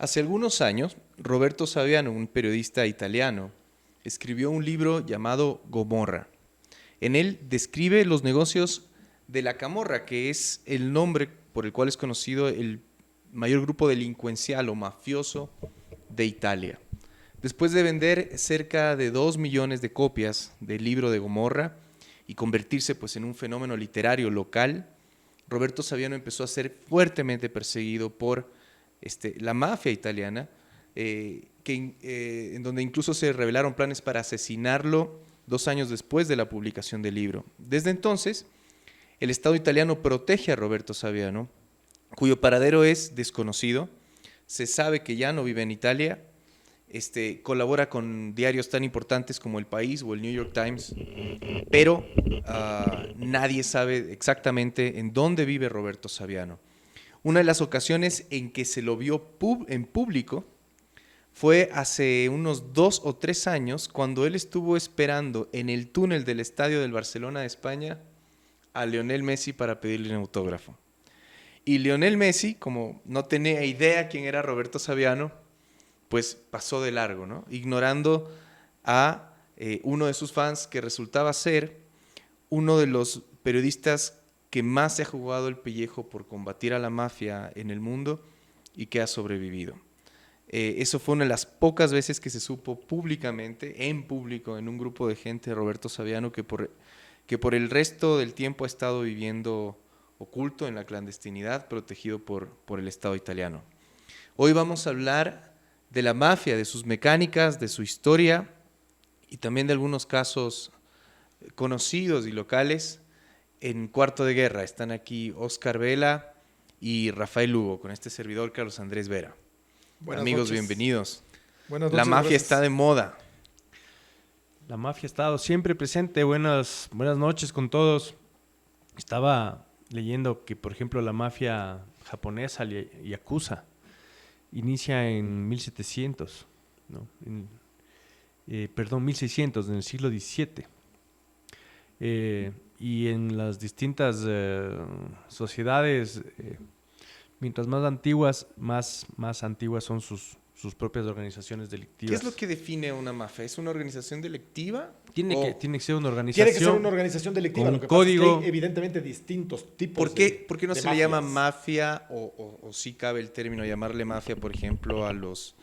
Hace algunos años, Roberto Saviano, un periodista italiano, escribió un libro llamado Gomorra. En él describe los negocios de la camorra, que es el nombre por el cual es conocido el mayor grupo delincuencial o mafioso de Italia. Después de vender cerca de 2 millones de copias del libro de Gomorra y convertirse pues, en un fenómeno literario local, Roberto Saviano empezó a ser fuertemente perseguido por la mafia italiana, en donde incluso se revelaron planes para asesinarlo 2 años después de la publicación del libro. Desde entonces, el Estado italiano protege a Roberto Saviano, cuyo paradero es desconocido. Se sabe que ya no vive en Italia. Colabora con diarios tan importantes como El País o el New York Times, pero nadie sabe exactamente en dónde vive Roberto Saviano. Una de las ocasiones en que se lo vio en público fue hace unos 2 o 3 años, cuando él estuvo esperando en el túnel del estadio del Barcelona de España a Lionel Messi para pedirle un autógrafo. Y Lionel Messi, como no tenía idea quién era Roberto Saviano, pues pasó de largo, ¿no? Ignorando a uno de sus fans que resultaba ser uno de los periodistas que más se ha jugado el pellejo por combatir a la mafia en el mundo y que ha sobrevivido. Eso fue una de las pocas veces que se supo públicamente, en público, en un grupo de gente, Roberto Saviano, que por el resto del tiempo ha estado viviendo oculto en la clandestinidad, protegido por el Estado italiano. Hoy vamos a hablar de la mafia, de sus mecánicas, de su historia y también de algunos casos conocidos y locales. En Cuarto de Guerra están aquí Oscar Vela y Rafael Lugo, con este servidor Carlos Andrés Vera. Buenas Amigos, noches. bienvenidos. Buenas La noches, mafia gracias. está de moda. La mafia ha estado siempre presente. Buenas noches con todos. Estaba leyendo que, por ejemplo, la mafia japonesa, Yakuza, inicia en 1700, ¿no? 1600, en el siglo XVII. Y en las distintas sociedades, mientras más antiguas, más antiguas son sus propias organizaciones delictivas. ¿Qué es lo que define una mafia? ¿Es una organización delictiva? Tiene ¿O que ser una organización. Tiene que ser una organización delictiva. con Lo un que código. pasa es que hay evidentemente distintos tipos ¿Por qué no de se le llama mafias. mafia o sí cabe el término llamarle mafia, por ejemplo, a los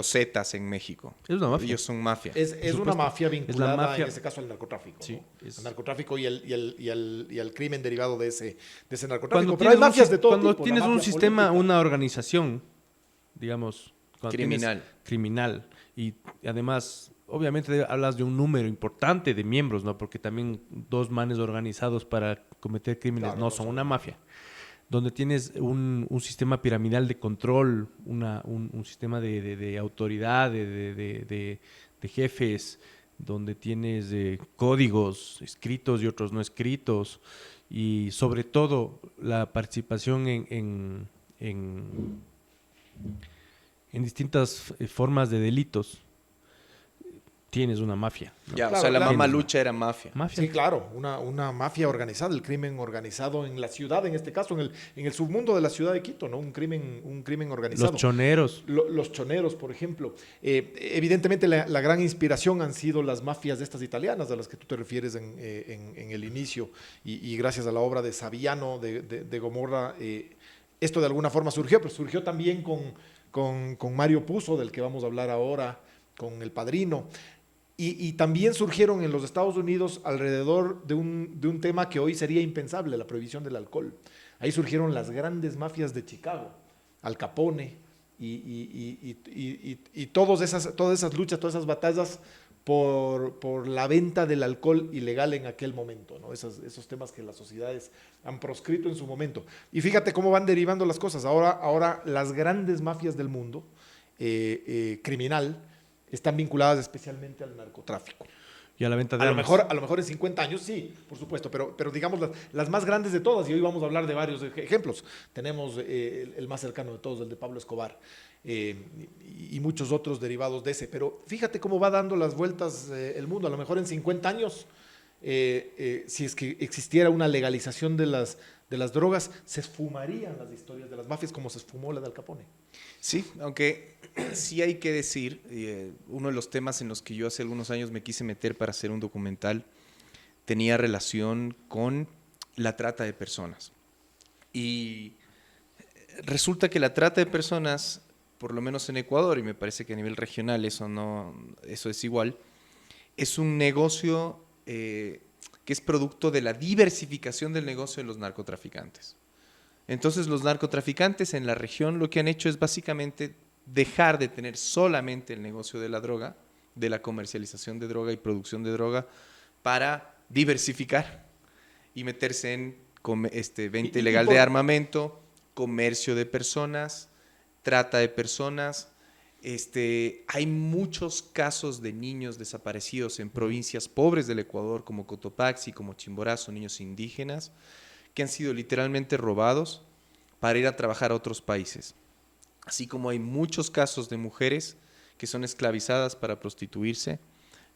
Zetas en México? Es una mafia. Ellos son mafia. Es una supuesto. mafia vinculada, Es la mafia. en este caso, al narcotráfico. Sí, ¿no? es- Al narcotráfico y al crimen derivado de ese narcotráfico. Cuando Pero hay tienes, mafias de todo cuando tipo. tienes la un mafia sistema, política. una organización, digamos, cuando Criminal. tienes criminal, y además, obviamente hablas de un número importante de miembros, ¿no? Porque también 2 manes organizados para cometer crímenes Claro, no no son son una una mafia. Donde tienes un sistema piramidal de control, un sistema de autoridad, de jefes, donde tienes códigos escritos y otros no escritos, y sobre todo la participación en distintas formas de delitos. Tienes una mafia, ¿no? Ya, Claro, o sea, la claro. mamalucha era mafia. Mafia. Sí, claro, una mafia organizada, el crimen organizado en la ciudad, en este caso, en el submundo de la ciudad de Quito, ¿no? Un crimen organizado. Los choneros. Los choneros, por ejemplo. Evidentemente, la gran inspiración han sido las mafias de estas italianas, a las que tú te refieres en el inicio, y gracias a la obra de Saviano, de Gomorra, esto de alguna forma surgió, pero surgió también con Mario Puzo, del que vamos a hablar ahora, con El Padrino. Y también surgieron en los Estados Unidos alrededor de un tema que hoy sería impensable, la prohibición del alcohol. Ahí surgieron las grandes mafias de Chicago, Al Capone, y todas esas luchas, todas esas batallas por la venta del alcohol ilegal en aquel momento, ¿no? Esos temas que las sociedades han proscrito en su momento. Y fíjate cómo van derivando las cosas. Ahora las grandes mafias del mundo, criminal, están vinculadas especialmente al narcotráfico. Y a la venta de A lo armas. mejor en 50 años sí, por supuesto, pero digamos las más grandes de todas, y hoy vamos a hablar de varios ejemplos. Tenemos el más cercano de todos, el de Pablo Escobar, y muchos otros derivados de ese. Pero fíjate cómo va dando las vueltas el mundo. A lo mejor en 50 años, si es que existiera una legalización de las drogas, se esfumarían las historias de las mafias como se esfumó la de Al Capone. Sí, aunque sí hay que decir, uno de los temas en los que yo hace algunos años me quise meter para hacer un documental tenía relación con la trata de personas. Y resulta que la trata de personas, por lo menos en Ecuador, y me parece que a nivel regional eso es igual, es un negocio que es producto de la diversificación del negocio de los narcotraficantes. Entonces los narcotraficantes en la región lo que han hecho es básicamente dejar de tener solamente el negocio de la droga, de la comercialización de droga y producción de droga, para diversificar y meterse en venta ilegal de armamento, comercio de personas, trata de personas. Hay muchos casos de niños desaparecidos en provincias pobres del Ecuador, como Cotopaxi, como Chimborazo, niños indígenas, que han sido literalmente robados para ir a trabajar a otros países. Así como hay muchos casos de mujeres que son esclavizadas para prostituirse,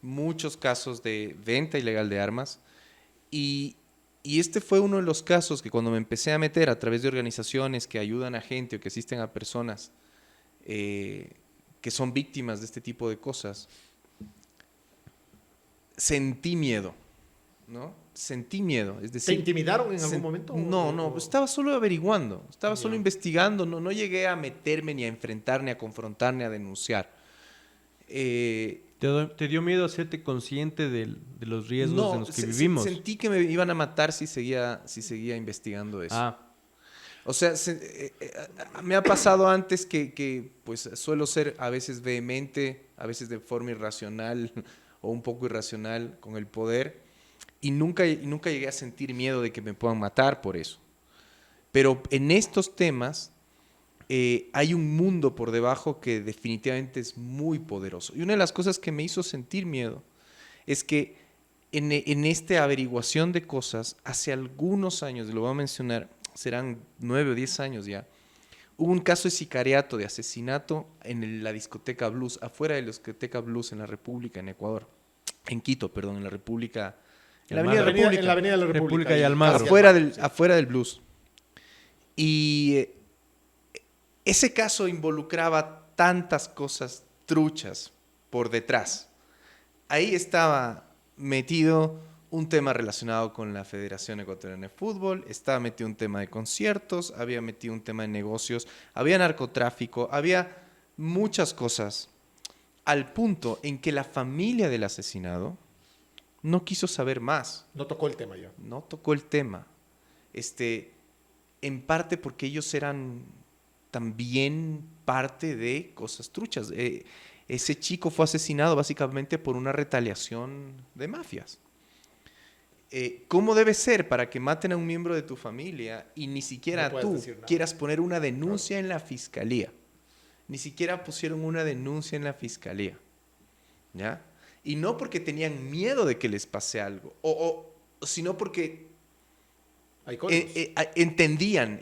muchos casos de venta ilegal de armas. Y este fue uno de los casos que cuando me empecé a meter a través de organizaciones que ayudan a gente o que asisten a personas que son víctimas de este tipo de cosas, sentí miedo, ¿no? Sentí miedo. Es decir, ¿Te intimidaron en algún momento? No, estaba solo averiguando, estaba solo Ya. investigando, no llegué a meterme ni a enfrentar, ni a confrontar, ni a denunciar. ¿Te dio miedo hacerte consciente de los riesgos en los que se- vivimos? Sentí que me iban a matar si seguía investigando eso. O sea, me ha pasado antes que pues suelo ser a veces vehemente, a veces de forma irracional o un poco irracional con el poder, y nunca llegué a sentir miedo de que me puedan matar por eso. Pero en estos temas hay un mundo por debajo que definitivamente es muy poderoso. Y una de las cosas que me hizo sentir miedo es que en esta averiguación de cosas, hace algunos años, y lo voy a mencionar, serán 9 o 10 años ya, hubo un caso de sicariato, de asesinato en la discoteca Blues, afuera de la discoteca Blues en la República, en Ecuador, en Quito, perdón, en la República, en la Avenida República. En la Avenida de la República. y Almagro. Afuera del Blues. Y ese caso involucraba tantas cosas truchas por detrás. Ahí estaba metido un tema relacionado con la Federación Ecuatoriana de Fútbol, estaba metido un tema de conciertos, había metido un tema de negocios, había narcotráfico, había muchas cosas, al punto en que la familia del asesinado no quiso saber más, No tocó el tema ya. no tocó el tema. En parte porque ellos eran también parte de cosas truchas. Ese chico fue asesinado básicamente por una retaliación de mafias. ¿Cómo debe ser para que maten a un miembro de tu familia y ni siquiera No puedes tú decir nada. quieras poner una denuncia en la fiscalía? Ni siquiera pusieron una denuncia en la fiscalía. ¿Ya? Y no porque tenían miedo de que les pase algo, sino porque Hay códigos. entendían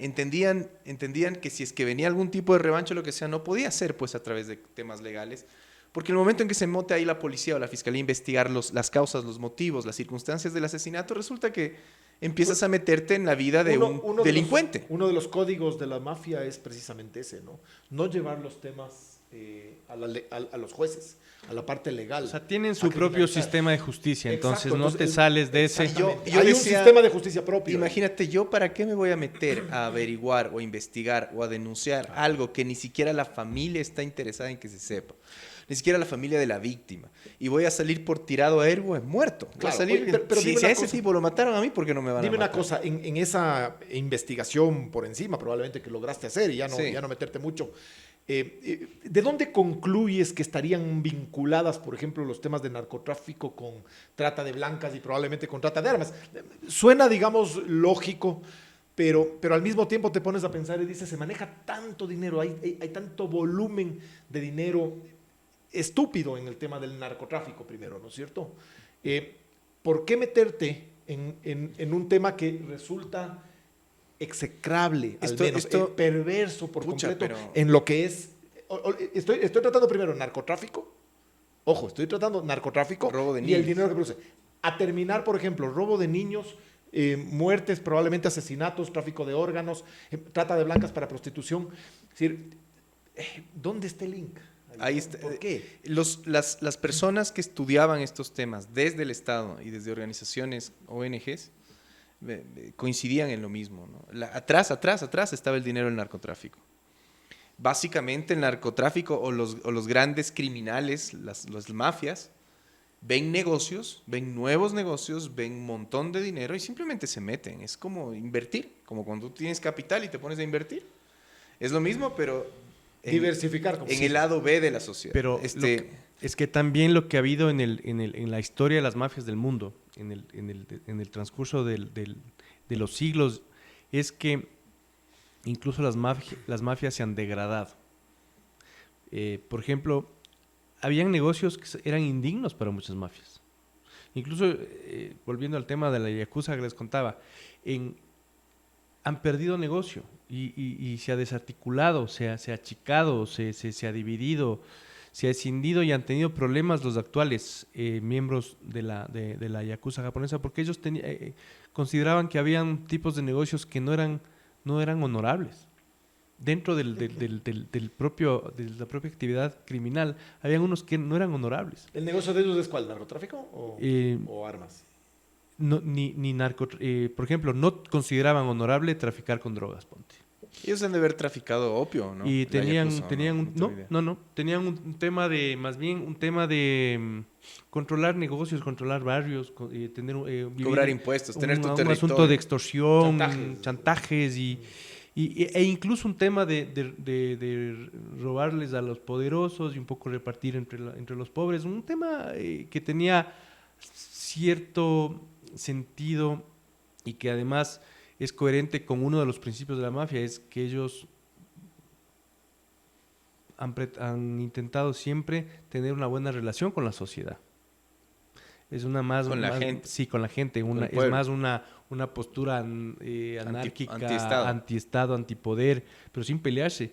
que si es que venía algún tipo de revancha o lo que sea, no podía ser pues a través de temas legales, porque el momento en que se mete ahí la policía o la fiscalía a investigar las causas, los motivos, las circunstancias del asesinato, resulta que empiezas a meterte en la vida de un delincuente. Uno de los códigos de la mafia es precisamente ese, ¿no? No llevar los temas a los jueces, a la parte legal. O sea, tienen su a propio criminalizar. sistema de justicia, entonces Exacto, no te sales de ese. Exactamente. Yo Hay un decía, sistema de justicia propio. Imagínate, ¿yo para qué me voy a meter a averiguar o a investigar o a denunciar algo que ni siquiera la familia está interesada en que se sepa? Ni siquiera la familia de la víctima. Y voy a salir por tirado a héroe muerto. Voy a Claro, salir, oye, pero si dime a una ese cosa. tipo lo mataron a mí, ¿por qué no me van Dime a una matar? cosa, en esa investigación por encima probablemente que lograste hacer y ya Sí. no meterte mucho, ¿de dónde concluyes que estarían vinculadas, por ejemplo, los temas de narcotráfico con trata de blancas y probablemente con trata de armas? Suena, digamos, lógico, pero al mismo tiempo te pones a pensar y dices, se maneja tanto dinero, hay tanto volumen de dinero estúpido en el tema del narcotráfico primero, ¿no es cierto? ¿Por qué meterte en un tema que resulta execrable, perverso por completo, en lo que es... Estoy tratando primero narcotráfico, ojo, estoy tratando narcotráfico Robo de y el niños. dinero que produce. A terminar, por ejemplo, robo de niños muertes, probablemente asesinatos, tráfico de órganos, trata de blancas para prostitución. Es decir, ¿dónde está el link? Ahí está. ¿Por qué? Las personas que estudiaban estos temas desde el Estado y desde organizaciones ONGs coincidían en lo mismo, ¿no? Atrás estaba el dinero del narcotráfico. Básicamente el narcotráfico o los grandes criminales, las mafias, ven negocios, ven nuevos negocios, ven un montón de dinero y simplemente se meten. Es como invertir, como cuando tú tienes capital y te pones a invertir. Es lo mismo, pero Diversificar. en el lado B de la sociedad. Pero es que también lo que ha habido en la historia de las mafias del mundo, en el transcurso de los siglos, es que incluso las mafias se han degradado. Por ejemplo, habían negocios que eran indignos para muchas mafias. Incluso, volviendo al tema de la yakuza que les contaba, han perdido negocio y se ha desarticulado, se ha achicado, se ha dividido, se ha escindido y han tenido problemas los actuales miembros de la yakuza japonesa porque ellos consideraban que habían tipos de negocios que no eran honorables. Dentro de la propia actividad criminal, habían unos que no eran honorables. ¿El negocio de ellos es cuál? ¿Narcotráfico o armas? No, ni narco, por ejemplo, no consideraban honorable traficar con drogas, ponte. Ellos han de haber traficado opio, ¿no? Y tenían tenían más bien un tema de controlar negocios, controlar barrios, tener cobrar impuestos, tener tu un territorio. asunto de extorsión, Chantajes. e incluso un tema de robarles a los poderosos y un poco repartir entre los pobres. Un tema que tenía cierto sentido y que además es coherente con uno de los principios de la mafia, es que ellos han intentado siempre tener una buena relación con la sociedad. Es una más... Con la más, gente. Sí, con la gente. Es más una postura anárquica, antiestado, antipoder, pero sin pelearse.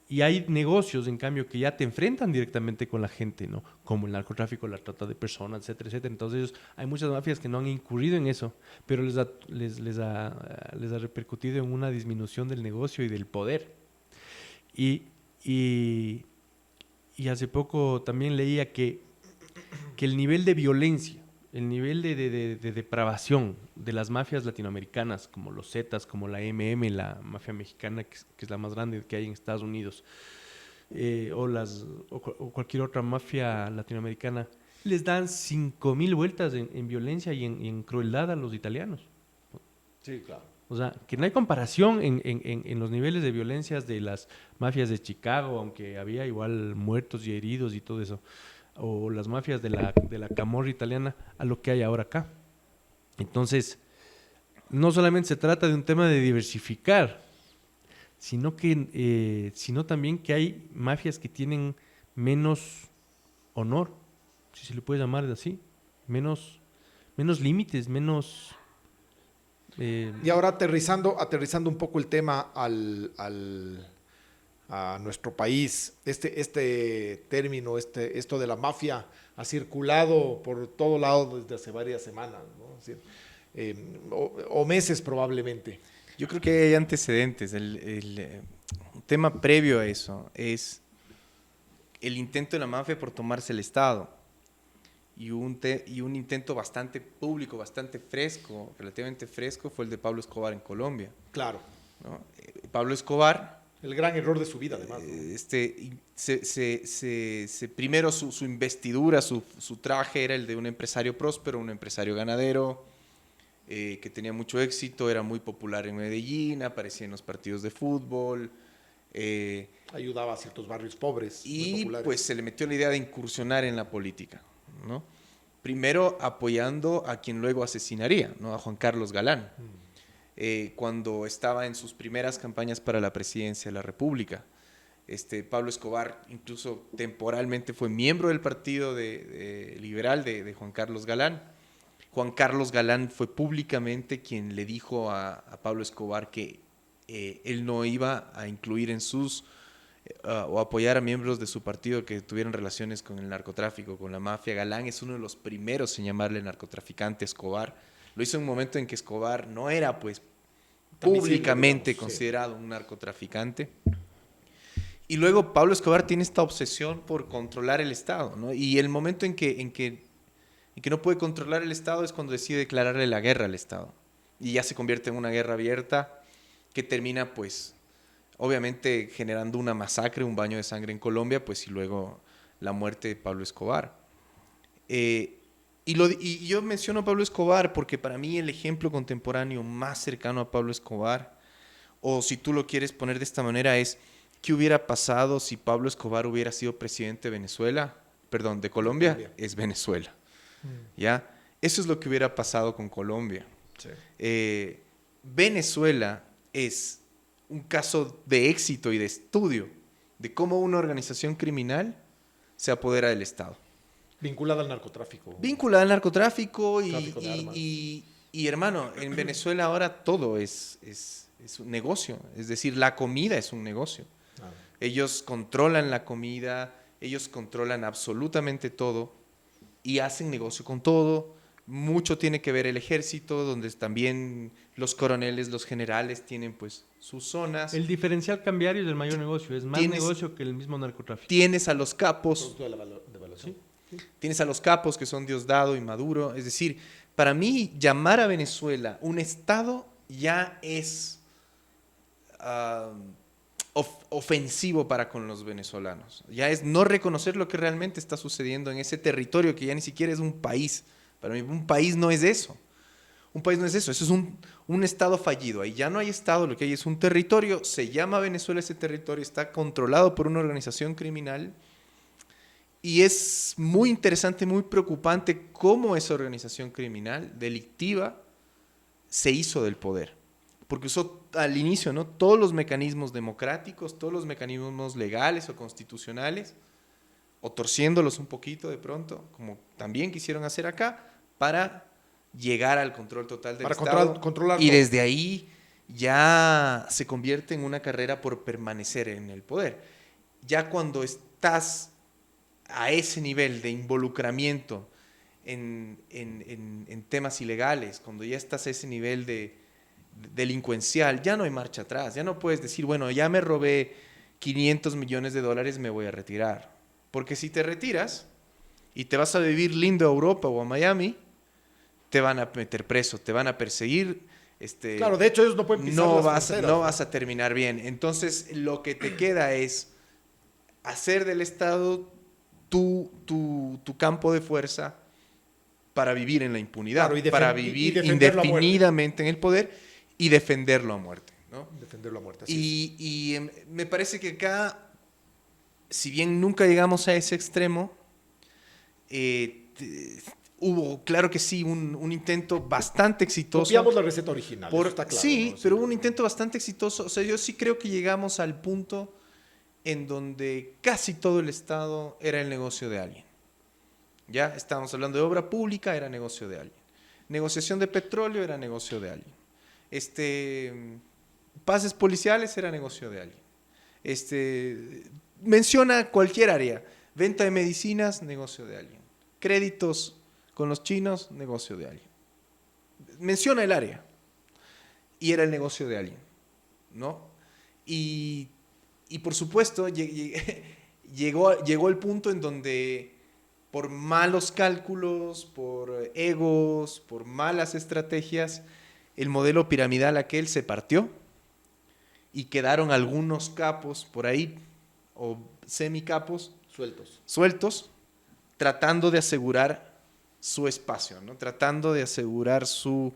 Y hay negocios, en cambio, que ya te enfrentan directamente con la gente, ¿no? Como el narcotráfico, la trata de personas, etcétera, etcétera. Entonces, hay muchas mafias que no han incurrido en eso, pero les ha repercutido en una disminución del negocio y del poder. Y hace poco también leía que el nivel de violencia, el nivel de depravación de las mafias latinoamericanas, como los Zetas, como la la mafia mexicana, que es la más grande que hay en Estados Unidos, o cualquier otra mafia latinoamericana, les dan 5.000 vueltas en violencia y en crueldad a los italianos. Sí, claro. O sea, que no hay comparación en los niveles de violencias de las mafias de Chicago, aunque había igual muertos y heridos y todo eso, o las mafias de la camorra italiana, a lo que hay ahora acá. Entonces, no solamente se trata de un tema de diversificar, sino también que hay mafias que tienen menos honor, si se le puede llamar así, menos límites, menos... Y ahora aterrizando un poco el tema a nuestro país, este término, esto de la mafia ha circulado por todo lado desde hace varias semanas, ¿no? Es decir, o meses probablemente. Yo creo que hay antecedentes. El tema previo a eso es el intento de la mafia por tomarse el Estado y un intento bastante público, bastante fresco, relativamente fresco, fue el de Pablo Escobar en Colombia. Claro. ¿No? Pablo Escobar... El gran error de su vida, además, ¿no? Primero su investidura, su traje era el de un empresario próspero, un empresario ganadero, que tenía mucho éxito, era muy popular en Medellín, aparecía en los partidos de fútbol. Ayudaba a ciertos barrios pobres. Y pues se le metió la idea de incursionar en la política, ¿no? Primero apoyando a quien luego asesinaría, ¿no? A Juan Carlos Galán. Cuando estaba en sus primeras campañas para la presidencia de la República. Pablo Escobar incluso temporalmente fue miembro del partido liberal de Juan Carlos Galán. Juan Carlos Galán fue públicamente quien le dijo a Pablo Escobar que él no iba a incluir en o apoyar a miembros de su partido que tuvieran relaciones con el narcotráfico, con la mafia. Galán es uno de los primeros en llamarle narcotraficante a Escobar Lo hizo en un momento en que Escobar no era, pues, Tan visible, públicamente digamos, sí. considerado un narcotraficante. Y luego Pablo Escobar tiene esta obsesión por controlar el Estado, ¿no? Y el momento en que no puede controlar el Estado es cuando decide declararle la guerra al Estado. Y ya se convierte en una guerra abierta que termina, pues, obviamente generando una masacre, un baño de sangre en Colombia, pues, y luego la muerte de Pablo Escobar. Y yo menciono a Pablo Escobar porque para mí el ejemplo contemporáneo más cercano a Pablo Escobar, o si tú lo quieres poner de esta manera, es ¿qué hubiera pasado si Pablo Escobar hubiera sido presidente de Venezuela? Perdón, de Colombia, Colombia. es Venezuela. Mm, ¿Ya? Eso es lo que hubiera pasado con Colombia. sí. Venezuela es un caso de éxito y de estudio de cómo una organización criminal se apodera del Estado. Vinculada al narcotráfico. Vinculada al narcotráfico Tráfico de armas. y, hermano, en Venezuela ahora todo es un negocio. Es decir, la comida es un negocio. Ah, Ellos controlan la comida, ellos controlan absolutamente todo y hacen negocio con todo. Mucho tiene que ver el ejército, donde también los coroneles, los generales tienen pues sus zonas. El diferencial cambiario es el mayor negocio, es más Tienes- negocio que el mismo narcotráfico. Tienes a los capos, producto de la devaluación. tienes a los capos que son Diosdado y Maduro. Es decir, para mí llamar a Venezuela un estado ya es ofensivo para con los venezolanos. Ya es no reconocer lo que realmente está sucediendo en ese territorio que ya ni siquiera es un país. Para mí un país no es eso. Un país no es eso. Eso es un estado fallido. Ahí ya no hay estado, lo que hay es un territorio. Se llama Venezuela ese territorio, está controlado por una organización criminal. Y es muy interesante, muy preocupante cómo esa organización criminal delictiva se hizo del poder. Porque usó al inicio, ¿no?, todos los mecanismos democráticos, todos los mecanismos legales o constitucionales, o torciéndolos un poquito de pronto, como también quisieron hacer acá, para llegar al control total del Para Estado. controlar Y todo. desde ahí ya se convierte en una carrera por permanecer en el poder. Ya cuando estás a ese nivel de involucramiento en temas ilegales, cuando ya estás a ese nivel de delincuencial, ya no hay marcha atrás, ya no puedes decir, bueno, ya me robé 500 millones de dólares, me voy a retirar. Porque si te retiras y te vas a vivir lindo a Europa o a Miami, te van a meter preso, te van a perseguir. Claro, de hecho ellos no pueden pisar no las vas, fronteras, no vas a terminar bien. Entonces, lo que te queda es hacer del Estado tu campo de fuerza para vivir en la impunidad, Claro, para y vivir defenderlo a muerte. indefinidamente en el poder y defenderlo a muerte, ¿no? Defenderlo a muerte. Así Y me parece que acá, si bien nunca llegamos a ese extremo, hubo, claro que sí, un intento bastante es. exitoso. Copiamos la receta original, eso está claro. Sí, ¿no? pero hubo un intento bastante exitoso. O sea, yo sí creo que llegamos al punto en donde casi todo el Estado era el negocio de alguien. Ya estábamos hablando de obra pública, era negocio de alguien. Negociación de petróleo era negocio de alguien. Pases policiales era negocio de alguien. Menciona cualquier área. Venta de medicinas, negocio de alguien. Créditos con los chinos, negocio de alguien. Menciona el área. Y era el negocio de alguien, ¿no? Y por supuesto, llegó el punto en donde por malos cálculos, por egos, por malas estrategias, el modelo piramidal aquel se partió y quedaron algunos capos por ahí, o semicapos, sueltos, tratando de asegurar su espacio, ¿no? Tratando de asegurar su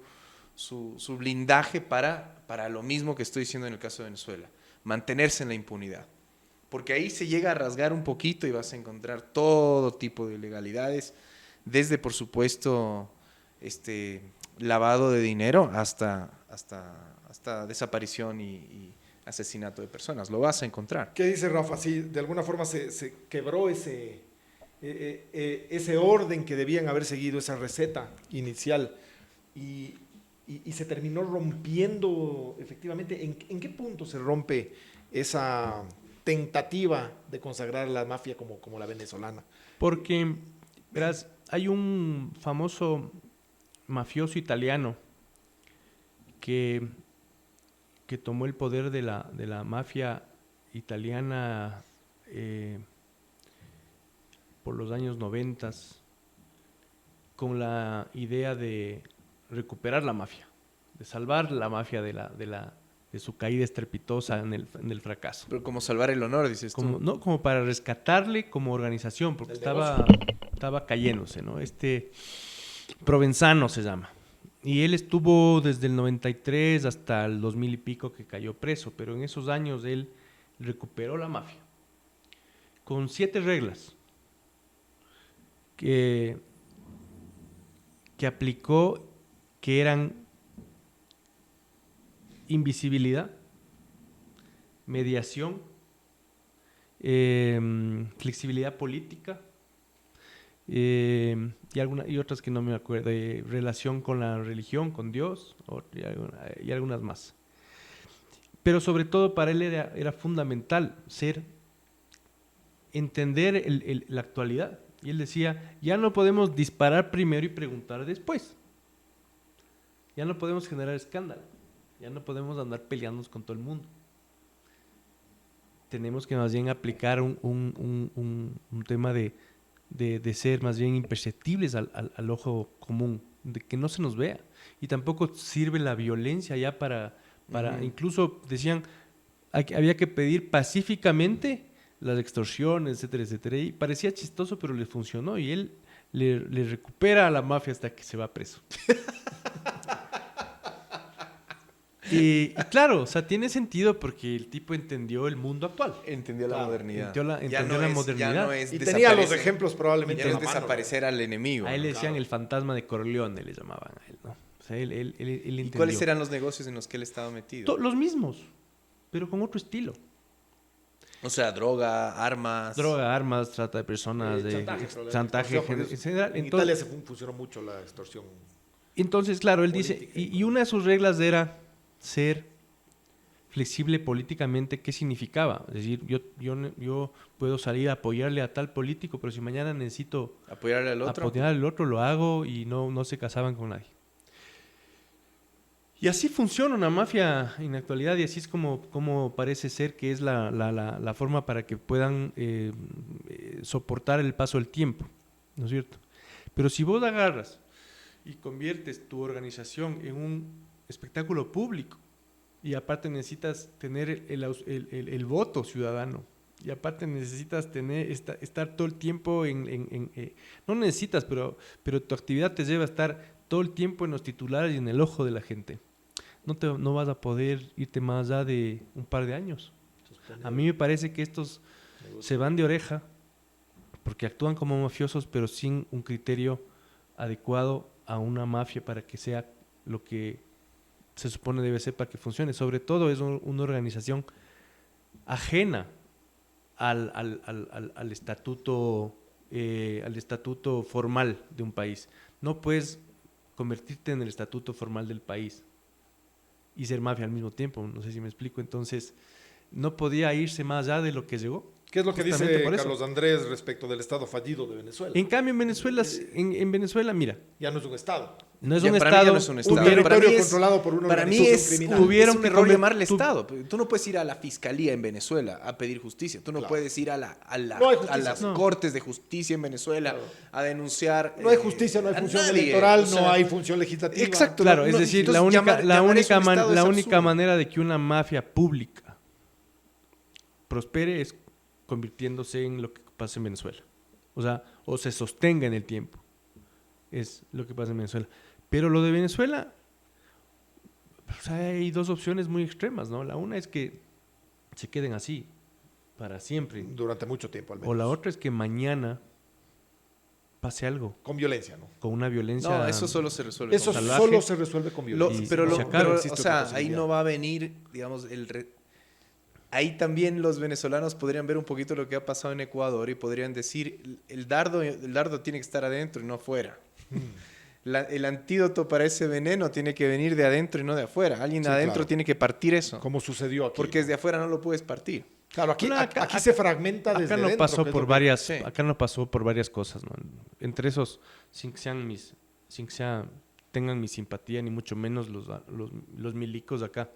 blindaje para lo mismo que estoy diciendo en el caso de Venezuela, mantenerse en la impunidad. Porque ahí se llega a rasgar un poquito y vas a encontrar todo tipo de ilegalidades, desde, por supuesto, lavado de dinero hasta desaparición y asesinato de personas. Lo vas a encontrar. ¿Qué dice Rafa? Sí, de alguna forma se quebró ese orden que debían haber seguido, esa receta inicial, y se terminó rompiendo efectivamente. ¿En qué punto se rompe esa tentativa de consagrar a la mafia como la venezolana? Porque, verás, hay un famoso mafioso italiano que tomó el poder de la mafia italiana por los años 90 con la idea de recuperar la mafia, de salvar la mafia de su caída estrepitosa en el fracaso. Pero como salvar el honor, dices tú. No, como para rescatarle como organización, porque estaba cayéndose, ¿no? Provenzano se llama. Y él estuvo desde el 93 hasta el 2000 y pico que cayó preso, pero en esos años él recuperó la mafia con 7 reglas que aplicó, que eran invisibilidad, mediación, flexibilidad política y otras que no me acuerdo, relación con la religión, con Dios y algunas más. Pero sobre todo para él era fundamental entender la actualidad. Y él decía, ya no podemos disparar primero y preguntar después. Ya no podemos generar escándalo. Ya no podemos andar peleándonos con todo el mundo. Tenemos que más bien aplicar un tema de ser más bien imperceptibles al ojo común, de que no se nos vea. Y tampoco sirve la violencia ya para incluso decían, había que pedir pacíficamente las extorsiones, etcétera, etcétera. Y parecía chistoso, pero le funcionó. Y él le recupera a la mafia hasta que se va preso. Y claro, o sea, tiene sentido porque el tipo entendió el mundo actual. Entendió la modernidad. Entendió la modernidad. Ya no es y tenía los ejemplos probablemente ya no en es la mano, desaparecer al enemigo. A él le ¿no? decían el fantasma de Corleone, le llamaban a él, ¿no? O sea, él entendió. ¿Y cuáles eran los negocios en los que él estaba metido? Los mismos, pero con otro estilo. O sea, droga, armas. Droga, armas, trata de personas, chantaje en general. En Italia se funcionó mucho la extorsión. Entonces, claro, él dice, y una de sus reglas era ser flexible políticamente. ¿Qué significaba? Es decir, yo puedo salir a apoyarle a tal político, pero si mañana necesito apoyarle al otro. Apoyar al otro, lo hago, y no se casaban con nadie. Y así funciona una mafia en la actualidad, y así es como parece ser que es la forma para que puedan soportar el paso del tiempo, ¿no es cierto? Pero si vos agarras y conviertes tu organización en un espectáculo público, y aparte necesitas tener el voto ciudadano, y aparte necesitas estar todo el tiempo no necesitas, pero tu actividad te lleva a estar todo el tiempo en los titulares y en el ojo de la gente. No vas a poder irte más allá de un par de años. A mí me parece que estos se van de oreja porque actúan como mafiosos, pero sin un criterio adecuado a una mafia para que sea lo que se supone debe ser para que funcione. Sobre todo es una organización ajena al estatuto formal de un país. No puedes convertirte en el estatuto formal del país y ser mafia al mismo tiempo. No sé si me explico. Entonces, no podía irse más allá de lo que llegó. ¿Qué es lo que dice por eso. Carlos Andrés respecto del Estado fallido de Venezuela? En cambio, en Venezuela, mira, Ya no es un Estado. no es Ya, un para mí estado. ya no es un Estado. Un territorio Para mí es- controlado por una Para mí organización es, criminal. Hubieron es un que error comer- llamarle tú- Estado. Tú no puedes ir a la fiscalía en Venezuela a pedir justicia. Tú no Claro. puedes ir a No hay justicia. a las No. cortes de justicia en Venezuela a denunciar. No hay justicia, no hay a función nadie. electoral, O sea, no hay función legislativa. Exacto. Claro, no- es no- decir, entonces la única llamar eso un Estado es única absurdo. manera de que una mafia pública prospere es convirtiéndose en lo que pasa en Venezuela. O sea, o se sostenga en el tiempo. Es lo que pasa en Venezuela. Pero lo de Venezuela, o sea, hay dos opciones muy extremas, ¿no? La una es que se queden así para siempre. Durante mucho tiempo, al menos. O la otra es que mañana pase algo, Con violencia, ¿no? con una violencia. No, eso solo se resuelve. Eso con- salvaje. solo se resuelve con violencia. Y- pero, y se acaba. o Existe sea, otra ahí posibilidad. no va a venir, digamos, ahí también los venezolanos podrían ver un poquito lo que ha pasado en Ecuador y podrían decir, el dardo tiene que estar adentro y no afuera. El antídoto para ese veneno tiene que venir de adentro y no de afuera. Alguien Sí, adentro claro. tiene que partir eso, Como sucedió aquí. porque desde afuera no lo puedes partir. Claro, aquí, Bueno, aquí se fragmenta desde Acá no dentro, pasó que es por lo que- varias, sí. acá no pasó por varias cosas, ¿no? Entre esos, sin que sea tengan mi simpatía, ni mucho menos los milicos acá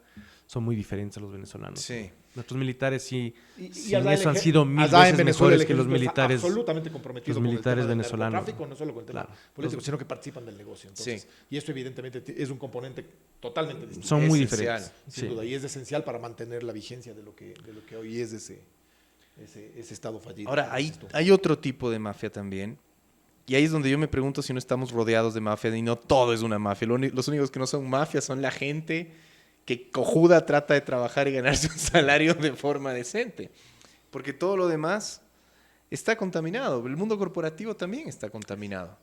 son muy diferentes a los venezolanos. Sí. Nuestros militares sí, sin allá eso han el sido mil allá en veces Venezuela mejores el que los ejército está militares. absolutamente comprometido los militares con el tema venezolanos. del narcotráfico, no solo con el tema Claro. político, sino que participan del negocio. Entonces, Sí. Y esto evidentemente es un componente totalmente distinto. Son muy Esencial. diferentes. Sin Sí. duda, y es esencial para mantener la vigencia de lo que hoy es ese estado fallido. Ahora, hay otro tipo de mafia también. Y ahí es donde yo me pregunto si no estamos rodeados de mafia y no todo es una mafia. Los únicos que no son mafia son la gente que cojuda trata de trabajar y ganarse un salario de forma decente. Porque todo lo demás está contaminado. El mundo corporativo también está contaminado,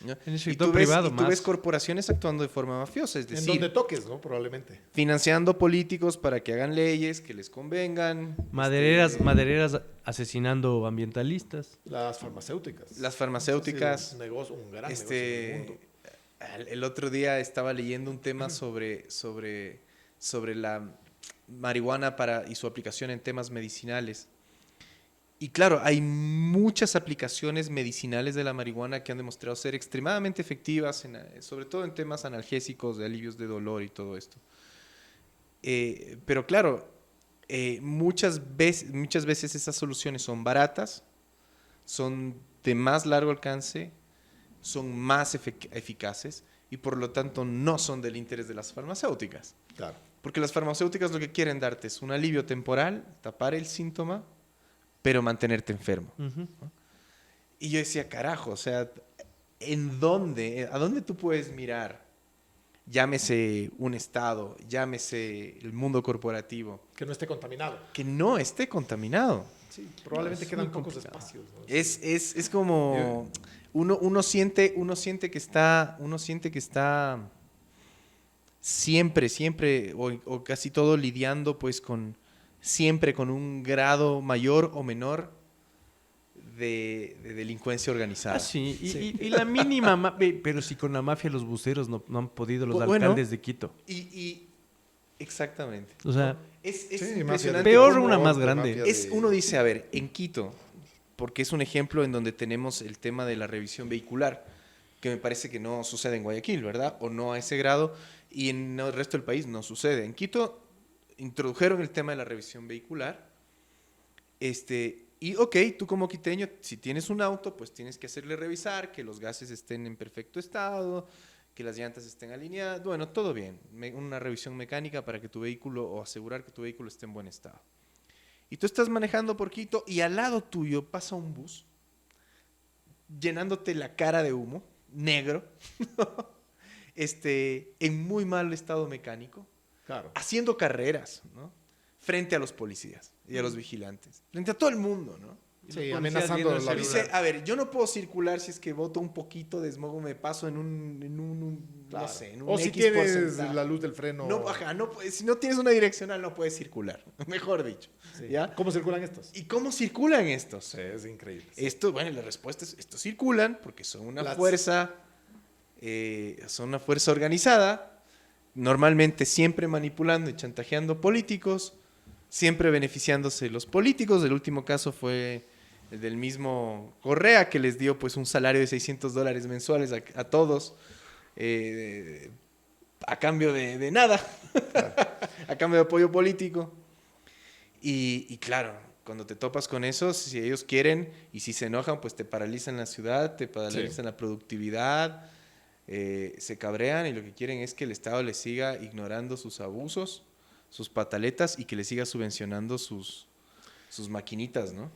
¿no? En el Y sector tú ves, privado y tú más. ves corporaciones actuando de forma mafiosa, es En decir, donde toques, ¿no? Probablemente. financiando políticos para que hagan leyes que les convengan. Madereras asesinando ambientalistas. Las farmacéuticas. Las farmacéuticas. Es un negocio, un gran negocio en el mundo. El otro día estaba leyendo un tema sobre la marihuana y su aplicación en temas medicinales. Y claro, hay muchas aplicaciones medicinales de la marihuana que han demostrado ser extremadamente efectivas, sobre todo en temas analgésicos, de alivios de dolor y todo esto. Pero claro, muchas veces esas soluciones son baratas, son de más largo alcance, son más eficaces y por lo tanto no son del interés de las farmacéuticas. Claro. Porque las farmacéuticas lo que quieren darte es un alivio temporal, tapar el síntoma, pero mantenerte enfermo. Ujú. Y yo decía, carajo, o sea, ¿a dónde tú puedes mirar? Llámese un estado, llámese el mundo corporativo, Que no esté contaminado. que no esté contaminado. Sí, probablemente es quedan muy pocos complicado. espacios, ¿no? Es como uno siente que está siempre o casi todo lidiando pues siempre con un grado mayor o menor de delincuencia organizada. Sí. Y la mínima, pero si con la mafia los buceros no han podido, los Bueno. alcaldes de Quito. Exactamente. O sea, Es Sí, mafia impresionante. de- Peor como una más de grande. mafia de- Uno dice, a ver, en Quito, porque es un ejemplo en donde tenemos el tema de la revisión vehicular, que me parece que no sucede en Guayaquil, ¿verdad? O no a ese grado, y en el resto del país no sucede. En Quito introdujeron el tema de la revisión vehicular, y ok, tú como quiteño, si tienes un auto, pues tienes que hacerle revisar, que los gases estén en perfecto estado, que las llantas estén alineadas, bueno, todo bien, una revisión mecánica para que tu vehículo, o asegurar que tu vehículo esté en buen estado. Y tú estás manejando por Quito y al lado tuyo pasa un bus llenándote la cara de humo, negro, en muy mal estado mecánico, Claro. haciendo carreras, ¿no? Frente a los policías y a los vigilantes, frente a todo el mundo, ¿no? Sí, policías amenazando viendo el la celular. Dice, a ver, yo no puedo circular si es que boto un poquito de smog, me paso en un Claro. no sé, en un O si X tienes porcentaje. la luz del freno. No, ajá, si no tienes una direccional no puedes circular, mejor dicho. Sí. ¿Ya? ¿Cómo circulan estos? ¿Y cómo circulan estos? Sí, es increíble. Esto, bueno, la respuesta es, estos circulan porque son una Las- fuerza organizada, normalmente siempre manipulando y chantajeando políticos, siempre beneficiándose los políticos. El último caso fue el del mismo Correa, que les dio pues un salario de $600 mensuales a todos, a cambio de nada, a cambio de apoyo político. Y claro, cuando te topas con eso, si ellos quieren y si se enojan, pues te paralizan la ciudad, te paralizan la productividad, se cabrean y lo que quieren es que el Estado les siga ignorando sus abusos, sus pataletas y que les siga subvencionando sus maquinitas, ¿no?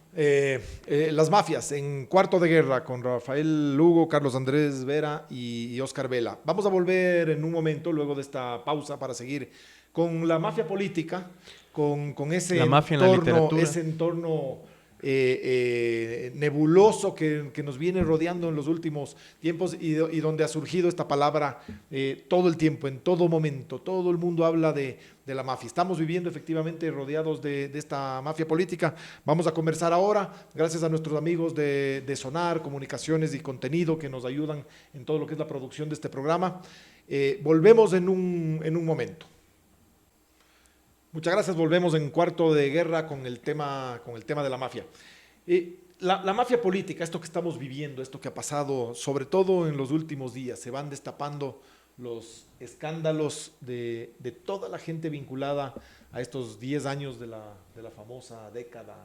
Las mafias en Cuarto de Guerra con Rafael Lugo, Carlos Andrés Vera y Oscar Vela. Vamos a volver en un momento, luego de esta pausa, para seguir con la mafia política, con ese La mafia en la literatura. ese entorno nebuloso que nos viene rodeando en los últimos tiempos y donde ha surgido esta palabra todo el tiempo, en todo momento. Todo el mundo habla de la mafia. Estamos viviendo efectivamente rodeados de esta mafia política. Vamos a conversar ahora, gracias a nuestros amigos de Sonar, Comunicaciones y Contenido, que nos ayudan en todo lo que es la producción de este programa. Volvemos en un momento. Muchas gracias, volvemos en Cuarto de Guerra con el tema de la mafia. La mafia política, esto que estamos viviendo, esto que ha pasado, sobre todo en los últimos días, se van destapando los escándalos de toda la gente vinculada a estos 10 años de la famosa década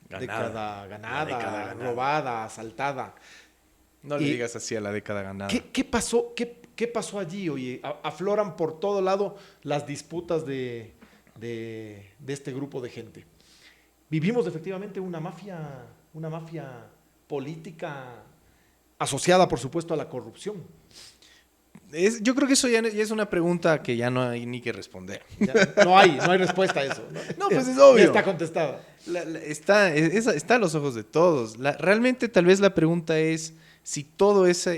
La ganada, década ganada. robada, asaltada. No le Y- digas así a la década ganada. ¿Qué pasó? ¿Qué pasó allí? Oye, afloran por todo lado las disputas de este grupo de gente. Vivimos efectivamente una mafia política asociada, por supuesto, a la corrupción. Yo creo que eso ya es una pregunta que ya no hay ni que responder. Ya, no hay respuesta a eso. No, pues es obvio. Ya está contestada. Está a los ojos de todos. Realmente tal vez la pregunta es si todo esa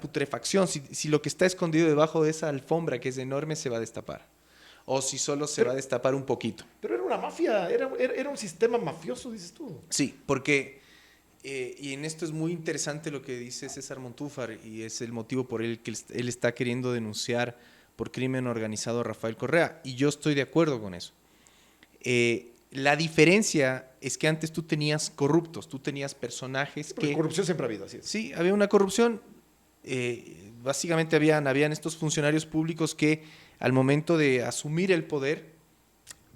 putrefacción, si lo que está escondido debajo de esa alfombra que es enorme se va a destapar. O si solo se va a destapar un poquito. Pero era una mafia, era un sistema mafioso, dices tú. Sí, porque, y en esto es muy interesante lo que dice César Montúfar, y es el motivo por el que él está queriendo denunciar por crimen organizado a Rafael Correa, y yo estoy de acuerdo con eso. La diferencia es que antes tú tenías corruptos, tú tenías personajes Porque que... corrupción siempre ha habido, así es. Sí, había una corrupción. Básicamente habían estos funcionarios públicos que al momento de asumir el poder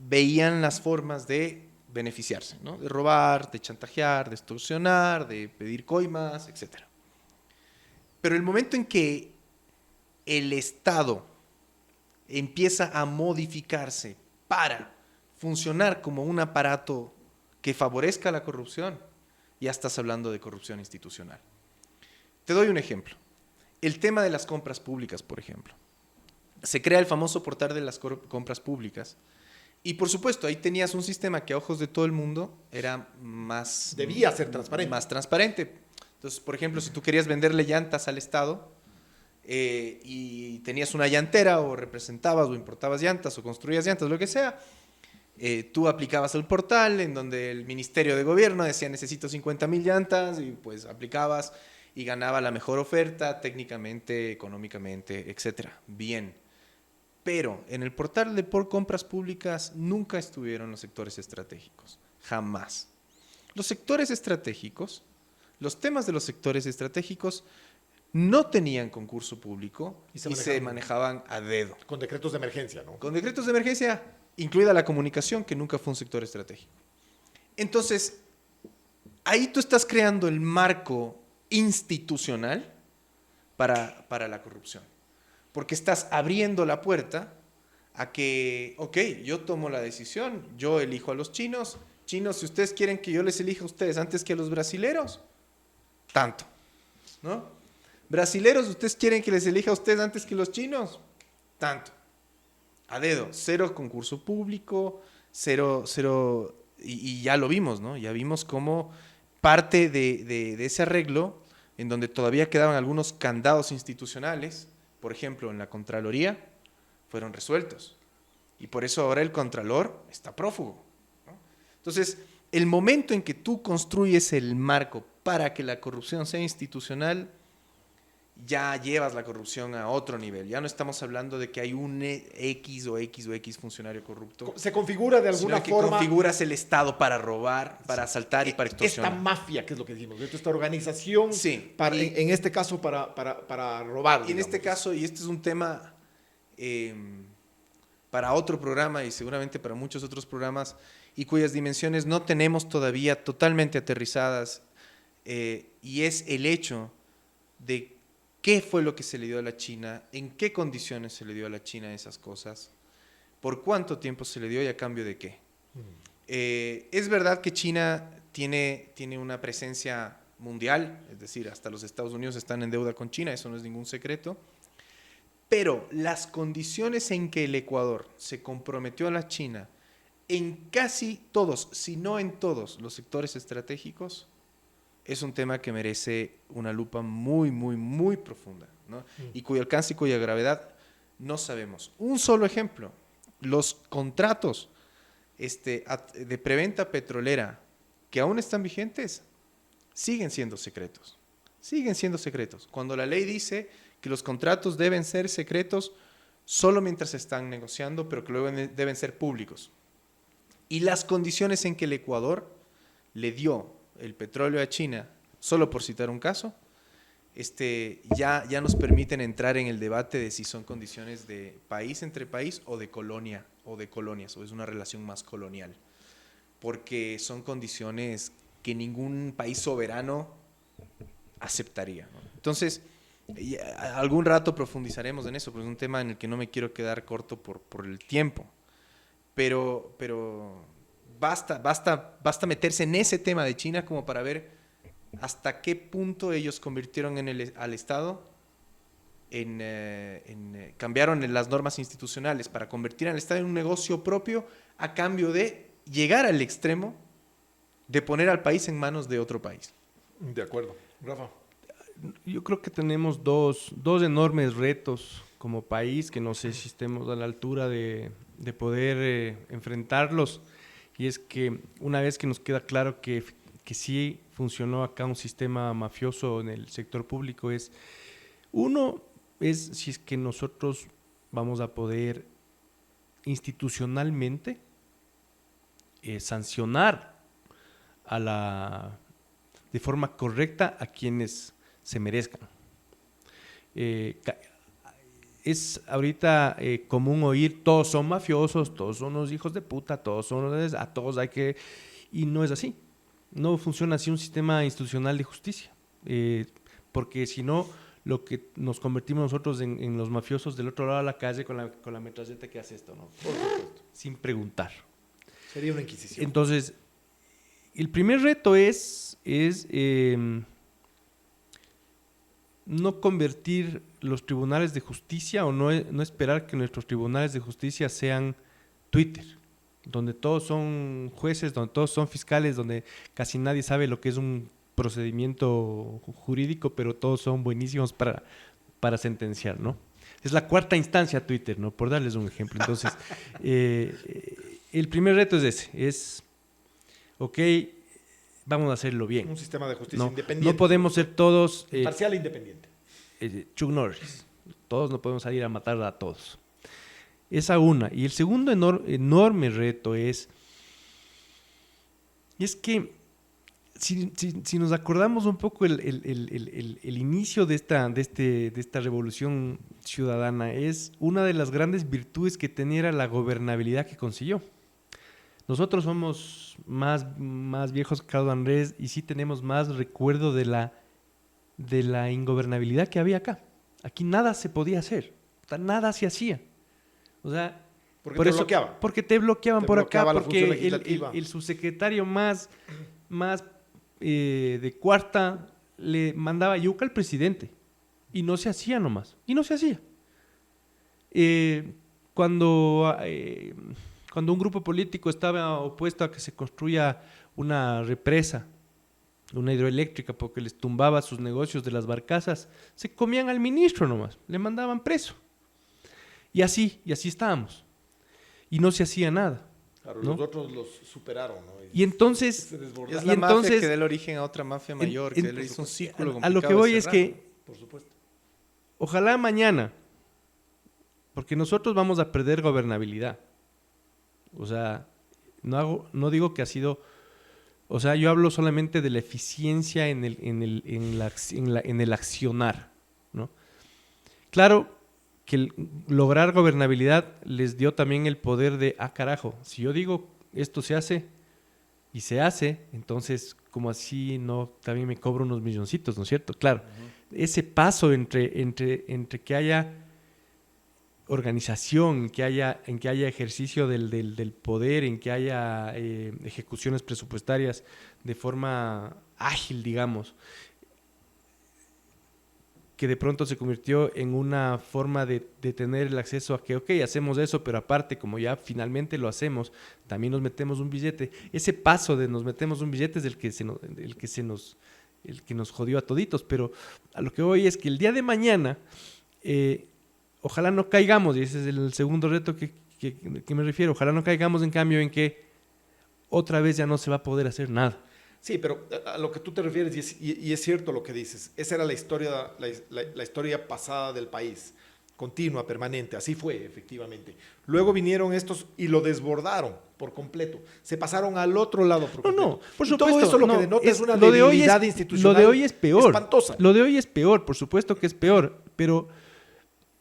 veían las formas de beneficiarse, ¿no? De robar, de chantajear, de extorsionar, de pedir coimas, etc. Pero el momento en que el Estado empieza a modificarse para funcionar como un aparato que favorezca la corrupción, ya estás hablando de corrupción institucional. Te doy un ejemplo. El tema de las compras públicas, por ejemplo. Se crea el famoso portal de las compras públicas. Y por supuesto, ahí tenías un sistema que a ojos de todo el mundo era más... Debía ser transparente. Más transparente. Entonces, por ejemplo, si tú querías venderle llantas al Estado y tenías una llantera o representabas o importabas llantas o construías llantas, lo que sea, tú aplicabas al portal en donde el Ministerio de Gobierno decía necesito 50,000 llantas y pues aplicabas y ganaba la mejor oferta técnicamente, económicamente, etcétera. Bien. Pero en el portal de por compras públicas nunca estuvieron los sectores estratégicos. Jamás. Los sectores estratégicos, los temas de los sectores estratégicos no tenían concurso público y se manejaban a dedo. Con decretos de emergencia, ¿no? Con decretos de emergencia, incluida la comunicación, que nunca fue un sector estratégico. Entonces, ahí tú estás creando el marco institucional para la corrupción. Porque estás abriendo la puerta a que, ok, yo tomo la decisión, yo elijo a los chinos. Chinos, si ustedes quieren que yo les elija a ustedes antes que a los brasileros, tanto, ¿no? Brasileros, ¿ustedes quieren que les elija a ustedes antes que los chinos? Tanto. A dedo, cero concurso público, cero, y ya lo vimos, ¿no? Ya vimos cómo parte de ese arreglo, en donde todavía quedaban algunos candados institucionales, por ejemplo, en la Contraloría, fueron resueltos. Y por eso ahora el Contralor está prófugo, ¿no? Entonces, el momento en que tú construyes el marco para que la corrupción sea institucional, ya llevas la corrupción a otro nivel. Ya no estamos hablando de que hay un X o X funcionario corrupto. Se configura de alguna sino que forma configuras el Estado para robar, para asaltar y para extorsionar. esta mafia, que es lo que decimos, esta organización, Sí. en este caso para robar. Y en este caso, y este es un tema para otro programa y seguramente para muchos otros programas, y cuyas dimensiones no tenemos todavía totalmente aterrizadas, y es el hecho de qué fue lo que se le dio a la China, en qué condiciones se le dio a la China esas cosas, por cuánto tiempo se le dio y a cambio de qué. Es verdad que China tiene una presencia mundial, es decir, hasta los Estados Unidos están en deuda con China, eso no es ningún secreto, pero las condiciones en que el Ecuador se comprometió a la China en casi todos, si no en todos los sectores estratégicos, es un tema que merece una lupa muy, muy, muy profunda, ¿no? Y cuyo alcance y cuya gravedad no sabemos. Un solo ejemplo, los contratos de preventa petrolera que aún están vigentes, siguen siendo secretos. Siguen siendo secretos. Cuando la ley dice que los contratos deben ser secretos solo mientras se están negociando, pero que luego deben ser públicos. Y las condiciones en que el Ecuador le dio el petróleo a China, solo por citar un caso, ya nos permiten entrar en el debate de si son condiciones de país entre país o de colonia o de colonias, o es una relación más colonial, porque son condiciones que ningún país soberano aceptaría, ¿no? Entonces, algún rato profundizaremos en eso, porque es un tema en el que no me quiero quedar corto por el tiempo, pero basta meterse en ese tema de China como para ver hasta qué punto ellos convirtieron al Estado cambiaron en las normas institucionales para convertir al Estado en un negocio propio a cambio de llegar al extremo de poner al país en manos de otro país. De acuerdo. Rafa. Yo creo que tenemos dos enormes retos como país que no sé si estemos a la altura de poder enfrentarlos. Y es que una vez que nos queda claro que sí funcionó acá un sistema mafioso en el sector público, uno es si es que nosotros vamos a poder institucionalmente sancionar de forma correcta a quienes se merezcan. Es ahorita común oír todos son mafiosos, todos son los hijos de puta, a todos hay que... Y no es así. No funciona así un sistema institucional de justicia. Porque si no, lo que nos convertimos nosotros en los mafiosos del otro lado de la calle con la metralleta que hace esto, ¿no? Por supuesto. Sin preguntar. Sería una inquisición. Entonces, el primer reto es no convertir los tribunales de justicia o no esperar que nuestros tribunales de justicia sean Twitter, donde todos son jueces, donde todos son fiscales, donde casi nadie sabe lo que es un procedimiento jurídico, pero todos son buenísimos para sentenciar, ¿no? Es la cuarta instancia Twitter, ¿no? Por darles un ejemplo. Entonces, el primer reto es ese, ok, vamos a hacerlo bien. Un sistema de justicia independiente. No podemos ser todos... Imparcial e independiente. Chuck Norris. Todos no podemos salir a matar a todos. Esa una. Y el segundo enorme reto es que si nos acordamos un poco el inicio de esta revolución ciudadana, es una de las grandes virtudes que tenía era la gobernabilidad que consiguió. Nosotros somos más viejos que Carlos Andrés y sí tenemos más recuerdo de la ingobernabilidad que había acá. Aquí nada se podía hacer, nada se hacía. O sea, porque te bloqueaban. Porque te bloqueaban por acá, porque el subsecretario más de cuarta le mandaba yuca al presidente y no se hacía nomás, y no se hacía. Cuando un grupo político estaba opuesto a que se construya una represa, una hidroeléctrica, porque les tumbaba sus negocios de las barcazas, se comían al ministro nomás, le mandaban preso. Y así estábamos. Y no se hacía nada. Claro, ¿no? Los otros los superaron, ¿no? Y entonces... Es la mafia que da el origen a otra mafia mayor, que le hizo un círculo complicado. A lo que voy de es cerrar, que, por supuesto, ojalá mañana, porque nosotros vamos a perder gobernabilidad. O sea, no digo que ha sido... O sea, yo hablo solamente de la eficiencia en el accionar, ¿no? Claro que lograr gobernabilidad les dio también el poder de, carajo, si yo digo esto se hace y se hace, entonces como así no, también me cobro unos milloncitos, ¿no es cierto? Claro, ese paso entre que haya organización, en que haya ejercicio del poder, en que haya ejecuciones presupuestarias de forma ágil, digamos, que de pronto se convirtió en una forma de tener el acceso a que, ok, hacemos eso, pero aparte, como ya finalmente lo hacemos, también nos metemos un billete. Ese paso de nos metemos un billete es el que nos jodió a toditos, pero a lo que voy es que el día de mañana, ojalá no caigamos, y ese es el segundo reto que me refiero, ojalá no caigamos en cambio en que otra vez ya no se va a poder hacer nada. Sí, pero a lo que tú te refieres, y es cierto lo que dices, esa era la historia pasada del país. continua, permanente, así fue efectivamente. Luego vinieron estos y lo desbordaron por completo, se pasaron al otro lado por completo. No, por Y supuesto. todo eso lo que no, denota es una lo de hoy debilidad institucional Lo de hoy es peor. espantosa. Lo de hoy es peor, por supuesto que es peor, pero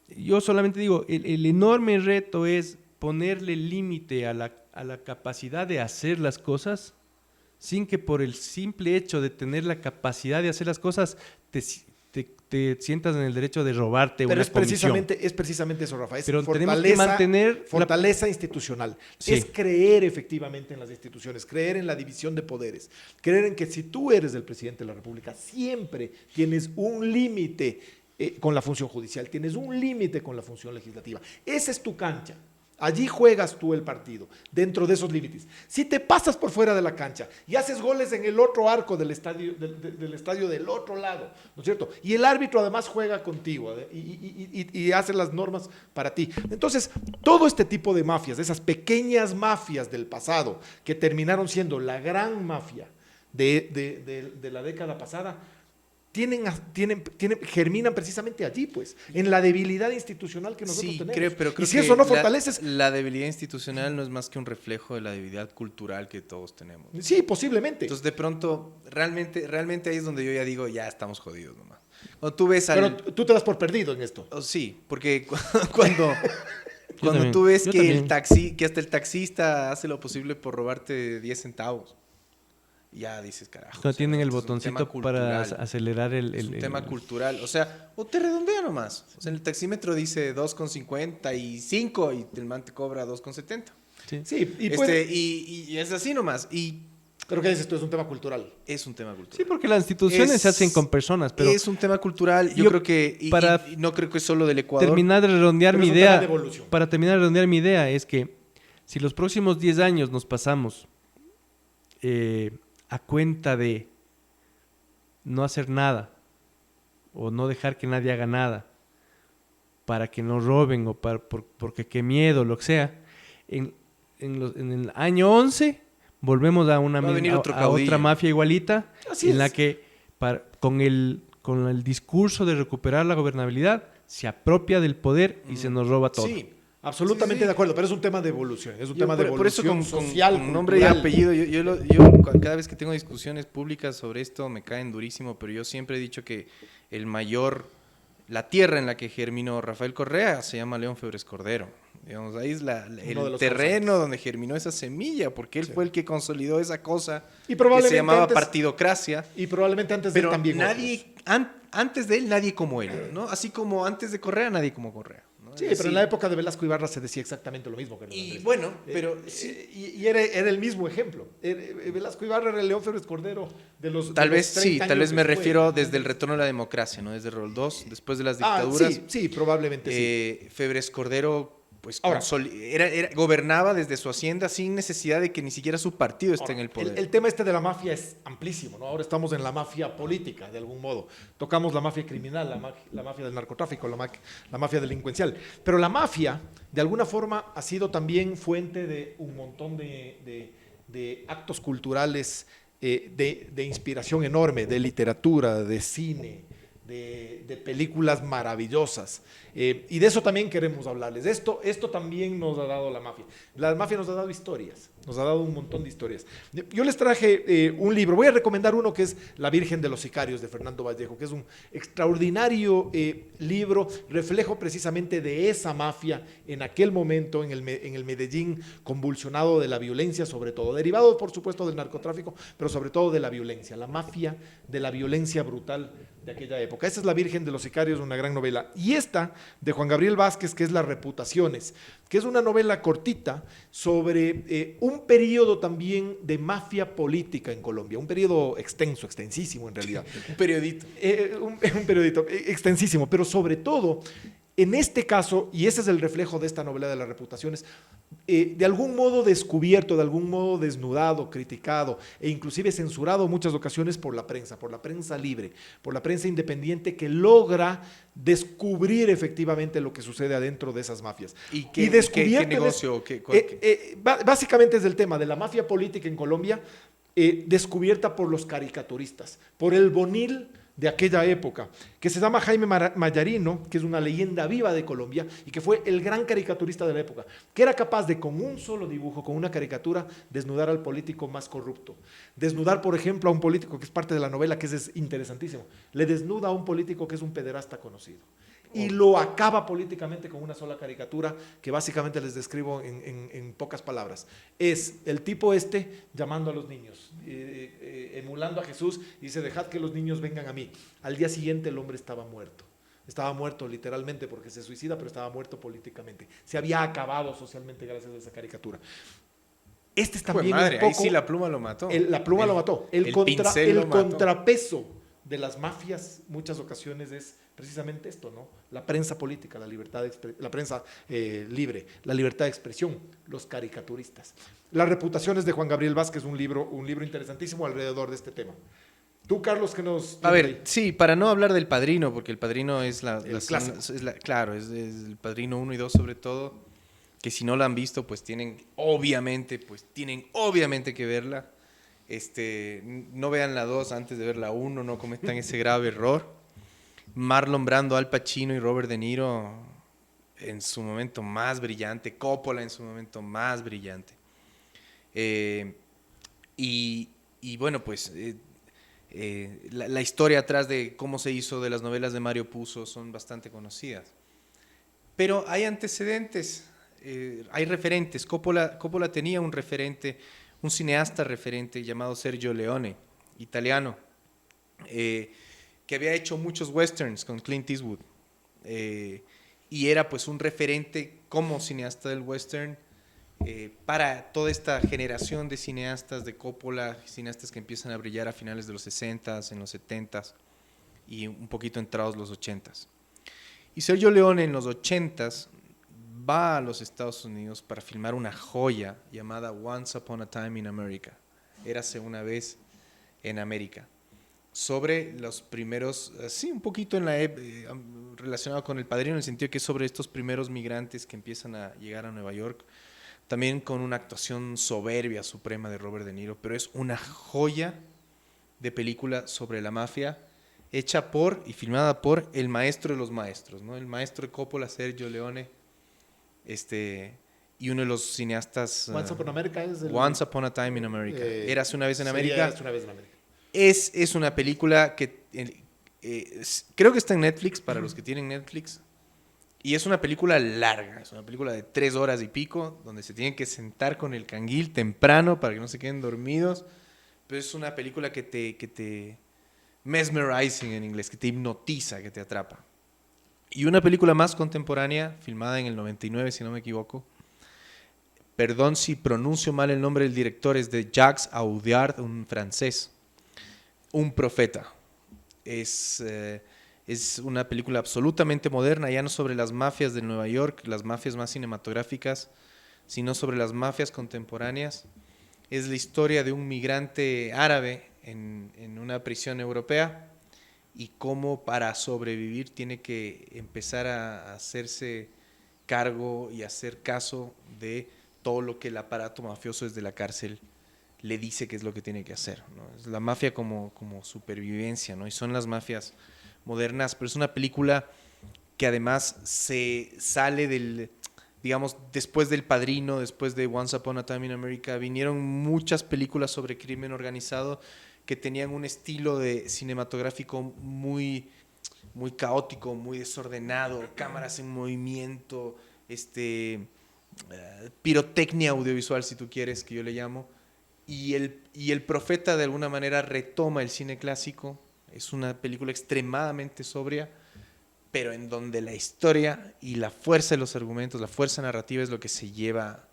yo solamente digo, el enorme reto es ponerle límite a la capacidad de hacer las cosas sin que por el simple hecho de tener la capacidad de hacer las cosas te sientas en el derecho de robarte Pero una comisión. es precisamente eso, Rafa. Es Pero tenemos que mantener fortaleza institucional. Sí. Es creer efectivamente en las instituciones, creer en la división de poderes, creer en que si tú eres el presidente de la República, siempre tienes un límite con la función judicial, tienes un límite con la función legislativa. Esa es tu cancha. Allí juegas tú el partido, dentro de esos límites. Si te pasas por fuera de la cancha y haces goles en el otro arco del estadio del otro lado, ¿no es cierto? Y el árbitro además juega contigo y hace las normas para ti. Entonces, todo este tipo de mafias, esas pequeñas mafias del pasado que terminaron siendo la gran mafia de la década pasada, germinan precisamente allí, pues, en la debilidad institucional que nosotros Sí, tenemos. pero creo y si que eso no fortaleces... la debilidad institucional no es más que un reflejo de la debilidad cultural que todos tenemos. Sí, posiblemente. Entonces, de pronto, realmente ahí es donde yo ya digo, ya estamos jodidos nomás. Cuando tú ves Pero tú te das por perdido en esto. Sí, porque cuando también, tú ves yo que también. que hasta el taxista hace lo posible por robarte 10 centavos, ya dices, carajo. No o sea, tienen el esto es un tema botoncito para cultural. acelerar Es un tema cultural, o sea, o te redondea nomás. O sea, en el taxímetro dice 2,55 y el man te cobra 2,70. Sí. Sí, Y es así nomás. Y pero ¿qué dices tú? Es un tema cultural. es un tema cultural. Sí, porque las instituciones se hacen con personas, pero es un tema cultural. Yo yo creo que, y no creo que es solo del Ecuador. terminar de redondear Pero mi es un tema idea, de evolución. para terminar de redondear mi idea es que si los próximos 10 años nos pasamos a cuenta de no hacer nada o no dejar que nadie haga nada para que no roben o porque qué miedo, lo que sea, en el año 11 volvemos a Va a venir otro a caudillo. otra mafia igualita Así en la es. que con el discurso de recuperar la gobernabilidad se apropia del poder y se nos roba todo. Sí. Absolutamente Sí, sí. de acuerdo, pero es un tema de evolución. Es un Yo tema de por eso evolución social, con nombre y cultural. apellido, cada vez que tengo discusiones públicas sobre esto me caen durísimo, pero yo siempre he dicho que la tierra en la que germinó Rafael Correa se llama León Febres Cordero. Digamos, ahí es Uno de el los terreno causantes. donde germinó esa semilla, porque él fue el que consolidó esa cosa Y que probablemente se llamaba antes- partidocracia. Y probablemente antes de él Pero también nadie, antes de él, nadie como él, ¿no? Así como antes de Correa, nadie como Correa, ¿no? Sí, Así. pero en la época de Velasco Ibarra se decía exactamente lo mismo que Y Andrés. bueno, pero sí, Y era el mismo ejemplo. Velasco Ibarra era el León Febres Cordero de los tal de vez los 30 sí, tal años vez me después. refiero desde el retorno a la democracia, ¿no? Desde Roldós, después de las dictaduras. Sí, probablemente sí. Febres Cordero pues Ahora. gobernaba desde su hacienda sin necesidad de que ni siquiera su partido esté en el poder. El tema de la mafia es amplísimo, ¿no? Ahora estamos en la mafia política, de algún modo. Tocamos la mafia criminal, la mafia del narcotráfico, la mafia delincuencial. Pero la mafia, de alguna forma, ha sido también fuente de un montón de actos culturales de inspiración enorme, de literatura, de cine, de películas maravillosas. Y de eso también queremos hablarles. Esto también nos ha dado la mafia. La mafia nos ha dado historias, nos ha dado un montón de historias. Yo les traje un libro, voy a recomendar uno que es La Virgen de los Sicarios, de Fernando Vallejo, que es un extraordinario libro, reflejo precisamente de esa mafia en aquel momento, en el Medellín convulsionado de la violencia, sobre todo, derivado por supuesto del narcotráfico, pero sobre todo de la violencia, la mafia de la violencia brutal de aquella época. Esta es La Virgen de los Sicarios, una gran novela. Y esta, de Juan Gabriel Vázquez, que es Las Reputaciones, que es una novela cortita sobre un periodo también de mafia política en Colombia, un periodo extensísimo en realidad. Un periodito. Un periodito extensísimo, pero sobre todo, en este caso, y ese es el reflejo de esta novela de Las Reputaciones, de algún modo descubierto, de algún modo desnudado, criticado e inclusive censurado en muchas ocasiones por la prensa libre, por la prensa independiente que logra descubrir efectivamente lo que sucede adentro de esas mafias. ¿Y qué negocio? Básicamente es el tema de la mafia política en Colombia, descubierta por los caricaturistas, por el bonil de aquella época, que se llama Jaime Mayarino, que es una leyenda viva de Colombia y que fue el gran caricaturista de la época, que era capaz de con un solo dibujo, con una caricatura, desnudar al político más corrupto. Desnudar, por ejemplo, a un político que es parte de la novela, que es interesantísimo. Le desnuda a un político que es un pederasta conocido. Y lo acaba políticamente con una sola caricatura que básicamente les describo en pocas palabras. Es el tipo llamando a los niños, emulando a Jesús, y dice, dejad que los niños vengan a mí. Al día siguiente el hombre estaba muerto. Estaba muerto literalmente porque se suicida, pero estaba muerto políticamente. Se había acabado socialmente gracias a esa caricatura. Este es también madre, un poco... ahí sí la pluma lo mató. La pluma lo mató. El pincel lo mató. contrapeso de las mafias muchas ocasiones es precisamente esto, ¿no? La prensa política, la libertad la prensa libre, la libertad de expresión, los caricaturistas. Las reputaciones de Juan Gabriel Vázquez, un libro interesantísimo alrededor de este tema. Tú, Carlos, ¿qué nos... A ver, sí, para no hablar del Padrino, porque el Padrino es clásico. Claro, es el Padrino 1 y 2 sobre todo, que si no la han visto, pues tienen obviamente que verla. No vean la 2 antes de ver la 1, no cometan ese grave error. Marlon Brando, Al Pacino y Robert De Niro en su momento más brillante, Coppola en su momento más brillante. Y bueno, pues la historia atrás de cómo se hizo de las novelas de Mario Puzo son bastante conocidas. Pero hay antecedentes, hay referentes. Coppola tenía un referente, un cineasta referente llamado Sergio Leone, italiano, que había hecho muchos westerns con Clint Eastwood, y era pues un referente como cineasta del western para toda esta generación de cineastas de Coppola, cineastas que empiezan a brillar a finales de los 60s, en los 70s y un poquito entrados los 80s. Y Sergio Leone en los 80s va a los Estados Unidos para filmar una joya llamada Once Upon a Time in America. Érase una vez en América. Sobre los primeros, sí, un poquito relacionado con El Padrino, en el sentido que es sobre estos primeros migrantes que empiezan a llegar a Nueva York, también con una actuación soberbia, suprema de Robert De Niro, pero es una joya de película sobre la mafia, hecha por y filmada por el maestro de los maestros, ¿no? El maestro de Coppola, Sergio Leone, y uno de los cineastas... Once Upon a America es el... Once Upon a Time in America. Érase una vez en América. Érase una vez en América. Es una película que creo que está en Netflix, para los que tienen Netflix. Y es una película larga, es una película de 3 horas y pico, donde se tienen que sentar con el canguil temprano para que no se queden dormidos. Pero es una película que te mesmerizing en inglés, que te hipnotiza, que te atrapa. Y una película más contemporánea, filmada en el 99, si no me equivoco. Perdón si pronuncio mal el nombre del director, es de Jacques Audiard, un francés. Un profeta. Es una película absolutamente moderna, ya no sobre las mafias de Nueva York, las mafias más cinematográficas, sino sobre las mafias contemporáneas. Es la historia de un migrante árabe en una prisión europea y cómo para sobrevivir tiene que empezar a hacerse cargo y hacer caso de todo lo que el aparato mafioso desde la cárcel le dice que es lo que tiene que hacer, ¿no? Es la mafia como supervivencia, ¿no? Y son las mafias modernas, pero es una película que además se sale del, digamos, después del Padrino, después de Once Upon a Time in America, vinieron muchas películas sobre crimen organizado que tenían un estilo de cinematográfico muy, muy caótico, muy desordenado, cámaras en movimiento, pirotecnia audiovisual, si tú quieres, que yo le llamo. Y el profeta de alguna manera retoma el cine clásico. Es una película extremadamente sobria, pero en donde la historia y la fuerza de los argumentos, la fuerza narrativa es lo que se lleva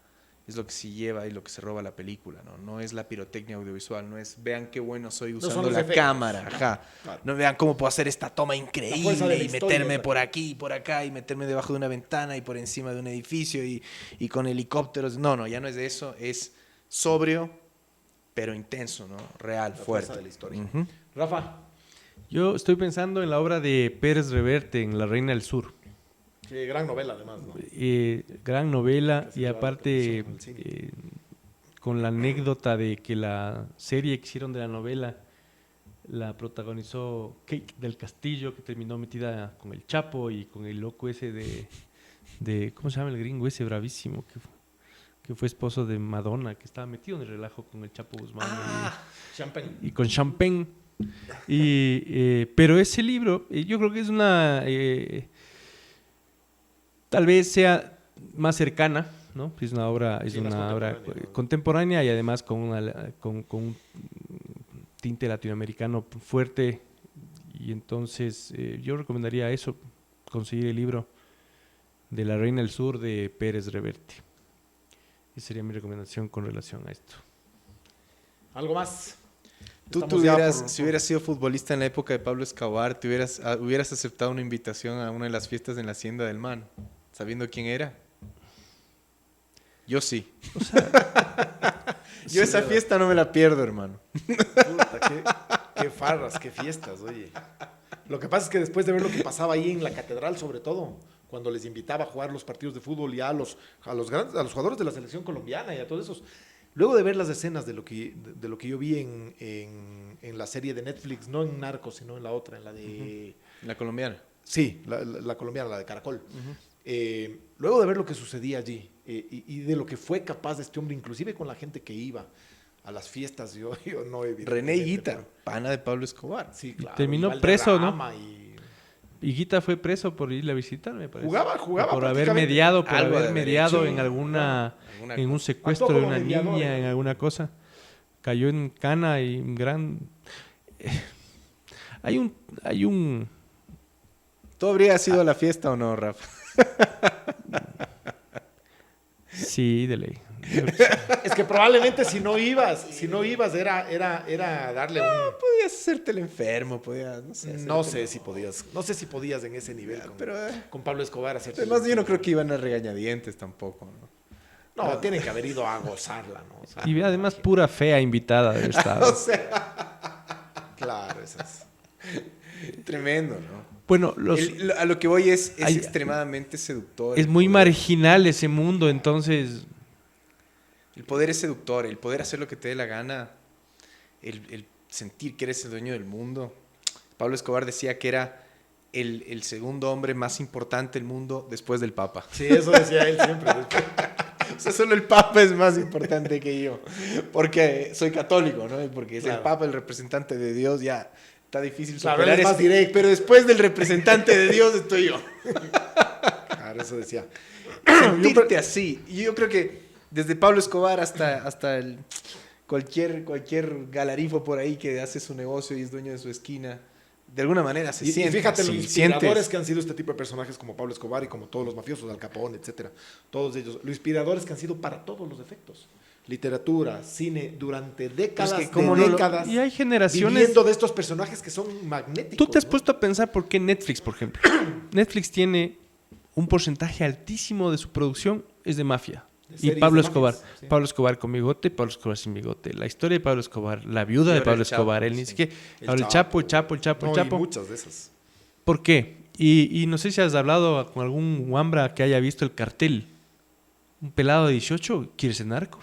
y lo que se roba la película, ¿no? No es la pirotecnia audiovisual, no es vean qué bueno soy usando la cámara, ajá. Claro. No vean cómo puedo hacer esta toma increíble y meterme por aquí aquí y por acá y meterme debajo de una ventana y por encima de un edificio y con helicópteros. No, ya no es de eso, es sobrio, pero intenso, ¿no? Real, la fuerte. fuerza de la historia. Uh-huh. Rafa. Yo estoy pensando en la obra de Pérez Reverte, en La Reina del Sur. Qué gran novela, además, ¿no? Gran novela, Casi y lleva la aparte televisión al cine. con la anécdota de que la serie que hicieron de la novela La protagonizó Kate del Castillo, que terminó metida con el Chapo y con el loco ese de ¿cómo se llama el gringo ese bravísimo? Que fue esposo de Madonna, que estaba metido en el relajo con el Chapo Guzmán Champagne. y con Champagne. Pero ese libro, yo creo que es tal vez sea más cercana, ¿no? Es una obra, contemporánea y además con un tinte latinoamericano fuerte. Y entonces yo recomendaría eso, conseguir el libro de La Reina del Sur de Pérez Reverte. Esa sería mi recomendación con relación a esto. ¿Algo más? Si hubieras sido futbolista en la época de Pablo Escobar, hubieras aceptado una invitación a una de las fiestas en la Hacienda del Man, sabiendo quién era. Yo sí. O sea, Yo esa fiesta no me la pierdo, hermano. Puta, qué farras, qué fiestas, oye. Lo que pasa es que después de ver lo que pasaba ahí en la catedral, sobre todo, cuando les invitaba a jugar los partidos de fútbol y a los jugadores de la selección colombiana y a todos esos, luego de ver las escenas de lo que yo vi en la serie de Netflix, no en Narcos, sino en la otra, en la de... La colombiana. Sí, la colombiana, la de Caracol. Luego de ver lo que sucedía allí y de lo que fue capaz este hombre, inclusive con la gente que iba a las fiestas, yo no he visto. René Higuita, pana de Pablo Escobar. Sí, claro. Terminó y preso, ¿no? Valderrama Higuita fue preso por irle a visitar, me parece. Jugaba Por haber prácticamente. mediado, Algo de haber hecho. en en un secuestro Actuó de como una mediador, niña, en alguna cosa. Cayó en cana y un gran... Hay un... ¿Tú habrías sido a la fiesta o no, Rafa? Sí, de ley. Es que probablemente si no ibas era darle un... Podías hacerte el enfermo, podías, no sé. No sé si podías en ese nivel con Pablo Escobar hacerte... Además, yo no creo que iban a regañadientes tampoco, ¿no? No, tienen que haber ido a gozarla, ¿no? O sea, Y además pura fea invitada de estado. O sea, claro, esas... tremendo, ¿no? Bueno, A lo que voy es Hay- extremadamente seductor. es muy marginal ese mundo, entonces... El poder es seductor, el poder hacer lo que te dé la gana, el sentir que eres el dueño del mundo. Pablo Escobar decía que era el segundo hombre más importante del mundo después del Papa. Sí, eso decía él siempre. O sea, solo el Papa es más importante que yo, porque soy católico, ¿no? Porque es Claro. el Papa, el representante de Dios, ya está difícil Claro, superar él es más eso. directo. Pero después del representante de Dios estoy yo. Claro, eso decía. Sentirte así. Y yo creo que desde Pablo Escobar hasta cualquier galarifo por ahí que hace su negocio y es dueño de su esquina, de alguna manera se Y siente fíjate así, lo inspiradores sientes. que han sido este tipo de personajes como Pablo Escobar y como todos los mafiosos, Al Capone, etcétera. Todos ellos, lo inspiradores que han sido para todos los efectos. Literatura, cine, durante décadas, Pues que cómo no lo- décadas. Y hay generaciones... Viviendo de estos personajes que son magnéticos. ¿Tú te has ¿no? puesto a pensar por qué Netflix, por ejemplo? Netflix tiene un porcentaje altísimo de su producción es de mafia. De Y series Pablo de Escobar. mafias, sí. Pablo Escobar con bigote, Pablo Escobar sin bigote. La historia de Pablo Escobar, la viuda Y de ahora Pablo el Chapo, Escobar, él ni sí. siquiera... El Ahora el Chapo. No, y muchas de esas. ¿Por qué? Y no sé si has hablado con algún guambra que haya visto el cartel. Un pelado de 18 quiere ser narco.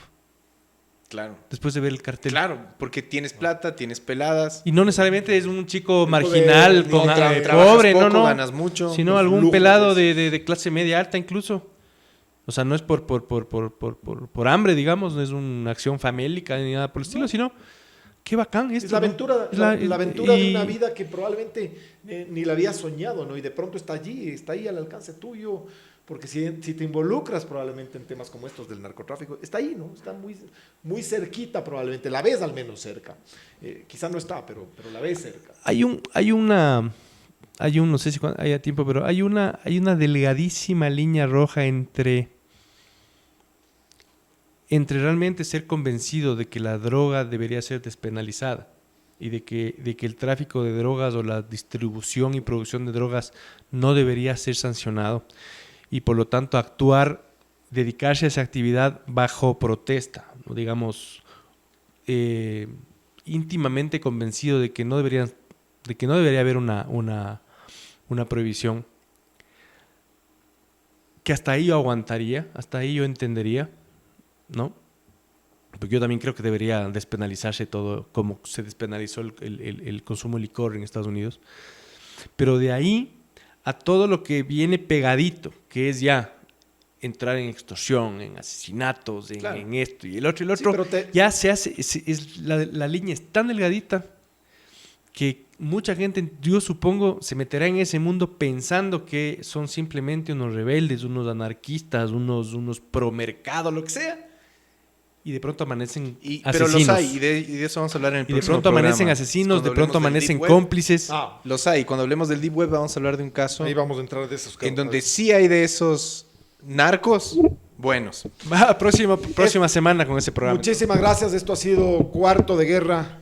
Claro. Después de ver el cartel. Claro, porque tienes plata, tienes peladas. Y no necesariamente es un chico de- marginal, no, trabajas pobre, poco, no. ganas mucho. Sino los algún lujos pelado de de clase media alta incluso. O sea, no es por hambre, digamos, no es una acción famélica ni nada por el estilo, sino qué bacán esto. Es la ¿no? aventura, Es la aventura de y- una vida que probablemente ni la habías soñado, ¿no? Y de pronto está allí, está ahí al alcance tuyo, porque si te involucras probablemente en temas como estos del narcotráfico, está ahí, ¿no? Está muy, muy cerquita probablemente, la ves al menos cerca. Quizá no está, pero la ves cerca. no sé si haya tiempo, pero hay una delgadísima línea roja entre realmente ser convencido de que la droga debería ser despenalizada y de que el tráfico de drogas o la distribución y producción de drogas no debería ser sancionado y por lo tanto dedicarse a esa actividad bajo protesta, ¿no? Digamos, íntimamente convencido de que no debería haber una prohibición, que hasta ahí yo aguantaría, hasta ahí yo entendería, ¿no? Porque yo también creo que debería despenalizarse todo, como se despenalizó el consumo de licor en Estados Unidos. Pero de ahí a todo lo que viene pegadito, que es ya entrar en extorsión, en asesinatos, en, Claro. en esto y el otro, Sí, pero ya se hace, la línea es tan delgadita que mucha gente, yo supongo, se meterá en ese mundo pensando que son simplemente unos rebeldes, unos anarquistas, unos pro mercado, lo que sea, y de pronto amanecen Pero asesinos. los hay, y de eso vamos a hablar en el Y de próximo pronto amanecen programa. asesinos, Cuando de pronto hablemos del amanecen Deep Web, cómplices. Los hay. Cuando hablemos del Deep Web vamos a hablar de un caso ahí vamos a entrar de esos en donde casos. sí hay de esos narcos buenos. Va, próxima semana con ese programa. Muchísimas gracias. Esto ha sido Cuarto de Guerra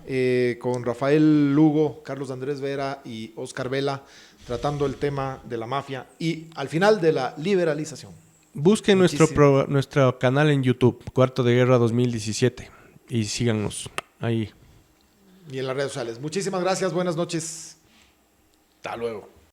con Rafael Lugo, Carlos Andrés Vera y Oscar Vela, tratando el tema de la mafia y al final de la liberalización. Busquen Muchísimo. nuestro canal en YouTube, Cuarto de Guerra 2017, y síganos ahí. Y en las redes sociales. Muchísimas gracias. Buenas noches. Hasta luego.